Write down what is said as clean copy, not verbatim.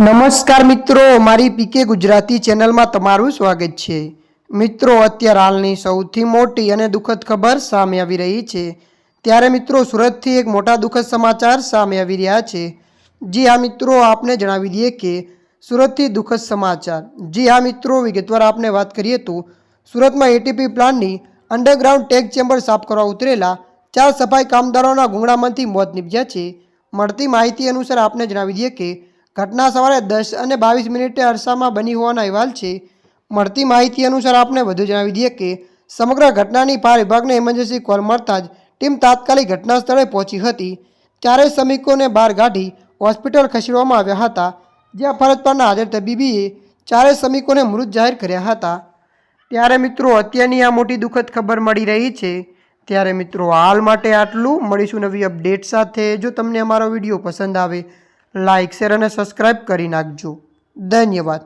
નમસ્કાર મિત્રો, મારી પીકે ગુજરાતી ચેનલમાં તમારું સ્વાગત છે। મિત્રો, અત્યારે હાલની સૌથી મોટી અને દુઃખદ ખબર સામે આવી રહી છે। ત્યારે મિત્રો, સુરતથી એક મોટા દુઃખદ સમાચાર સામે આવી રહ્યા છે। જી હા મિત્રો, આપને જણાવી દઈએ કે સુરતથી દુઃખદ સમાચાર। જી હા મિત્રો, વિગતવાર આપને વાત કરીએ તો સુરતમાં એટીપી પ્લાન્ટની અંડરગ્રાઉન્ડ ટેગ ચેમ્બર સાફ કરવા ઉતરેલા 4 સફાઈ કામદારોના ગુંગળામણથી મોત નીપજ્યા છે। મળતી માહિતી અનુસાર આપને જણાવી દઈએ કે ઘટના સવારે 10 અને 22 મિનિટે અરસામાં બની હોવાના અહેવાલ છે। મળતી માહિતી અનુસાર આપને વધુ જણાવી દઈએ કે સમગ્ર ઘટનાની ફાયર વિભાગને ઇમરજન્સી કોલ મળતા જ ટીમ તાત્કાલિક ઘટના સ્થળે પહોંચી હતી। ત્યારે શ્રમિકોને બહાર કાઢી હોસ્પિટલ ખસેડવામાં આવ્યા હતા, જ્યાં ફરજ પરના હાજર તબીબીએ 4 શ્રમિકોને મૃત જાહેર કર્યા હતા। ત્યારે મિત્રો, અત્યારની આ મોટી દુઃખદ ખબર મળી રહી છે। ત્યારે મિત્રો, હાલ માટે આટલું। મળીશું નવી અપડેટ સાથે। જો તમને અમારો વિડીયો પસંદ આવે, લાઇક, શેર અને સબસ્ક્રાઇબ કરી નાખજો। ધન્યવાદ।